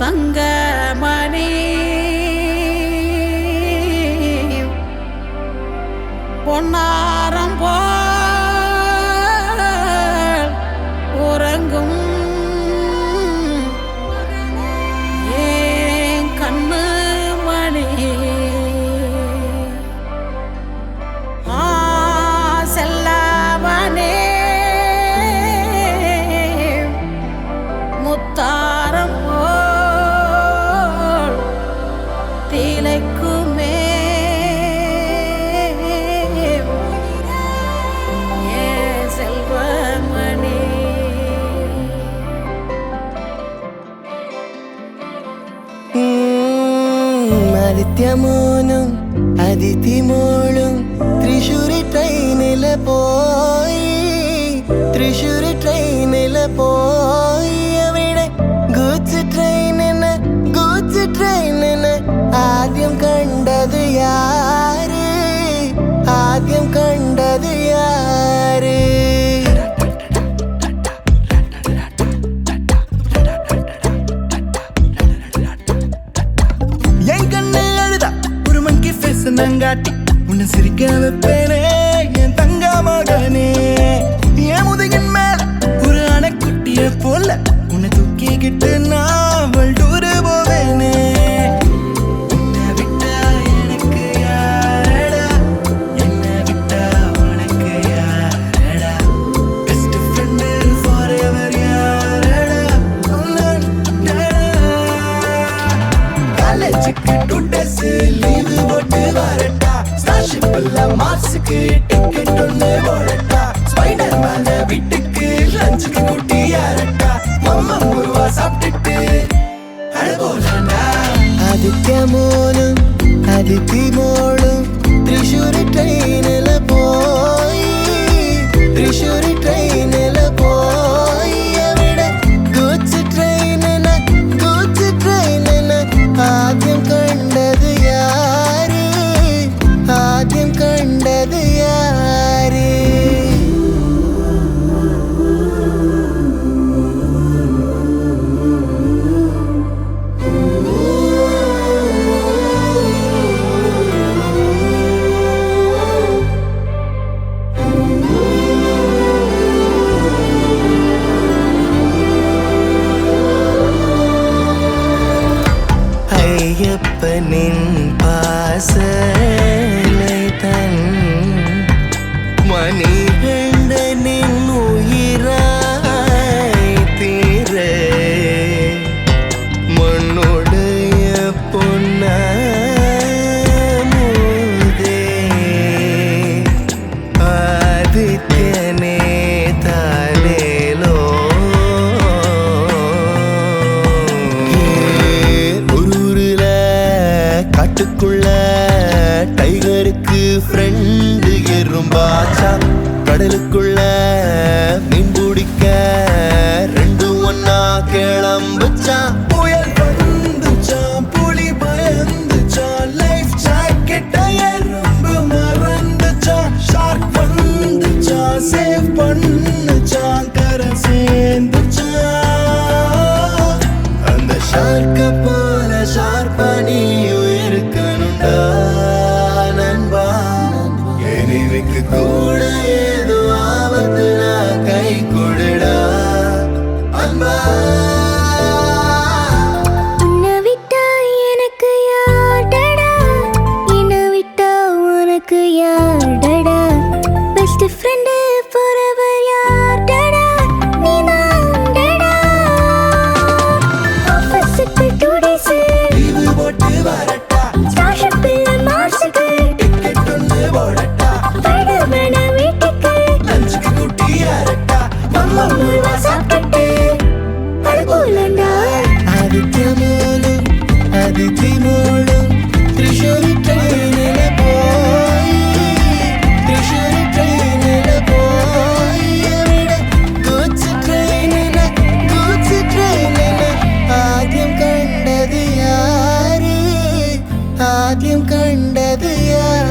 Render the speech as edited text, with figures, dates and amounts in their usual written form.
தங்கமணி பொன்னாரம் போல் உறங்கும் ஏன் கண்ணு மணி செல்லவனே முத்தாரம் போல் திளைக்குமே ആദിത്യമോനും അതിഥിമോളും തൃശ്ശൂരി ട്രെയിനില് പോയി അവിടെ ഗൂഡ്സ് ട്രെയിനിന് ആദ്യം കണ്ടത് യാര് நங்காட்டி உன்னை சிரிக்க வைப்பேனே என் தங்க மகனே என் முதுகின் மேல ஒரு அணைக்குட்டிய போல உன்னை தூக்கிக்கிட்டு நான் வல்டூரு போவேனே உன்னை விட்டா எனக்கு யாரடா என்னை விட்டா உனக்கு யாரடா பெஸ்ட் ஃப்ரெண்டு ஃபார் எவர் யாரடா காலேஜுக்கு 2 days லீவு போட்டு வரட்டா ஸ்டார்ஷிப்ல மார்ஸுக்கு டிக்கெட் ஒன்று போடட்டா ஸ்பைடர் மேன வீட்டுக்கு லஞ்சுக்கு கூட்டி யாரட்டா மம்மா முருவா சாப்பிட்டுட்டு அழகோலண்டா ആദിത്യമോനും അതിഥിമോളും തൃശ്ശൂരി ട്രെയിനില് പോയി അവിടെ ഗൂഡ്സ് ട്രെയിനിന് ആദ്യം കണ്ടത് യാര് ஐயப்பனின் பாசனை தன் மணிகண்டனின் உயிராய் தீர மண்ணுடைய பொன்னமுதே ஆதித்யனே தாலேலோ காட்டுக்குள்ள டைகருக்கு ஃப்ரெண்டு எறும்பாச்சா கடலுக்குள்ள மீன் பிடிக்க 2 ஒன்னா கிளம்புச்சா புயல் வந்துச்சா புலி பயந்துச்சா லைஃப் ஜாக்கெட்ட எறும்பு மறந்துச்சா ஷார்க் வந்துச்சா சேவ் பண்ணுச்சா கரை சேர்ந்துச்சா அந்த ஷார்க்க போல ஷார்பானியும் இருக்கணும்டா நண்பா எனிவுக்கு கூட ஏதோ ஆபத்துனா கை கொடுடா அன்பா உன்னை விட்டா எனக்கு யார்டா என்னை விட்டா உனக்கு யார்டா பெஸ்ட் ஃப்ரெண்டு forever யார்டா நீதான்டா ஆஃபீஸுக்கு 2 days லீவு போட்டு வரட்டா ஸ்டார்ஷிப்ல மார்ஸுக்கு டிக்கெட் ஒன்று போடட்டா ஸ்பைடர் மேன வீட்டுக்கு லஞ்சுக்கு கூட்டி யாரட்டா மம்மா முருவா சாப்பிட்டுட்டு அழகோலண்டா ആദിത്യമോനും അതിഥിമോളും തൃശ്ശൂരി ട്രെയിനില് പോയി അവിടെ ഗൂഡ്സ് ട്രെയിനിന് ആദ്യം കണ്ടത് യാര്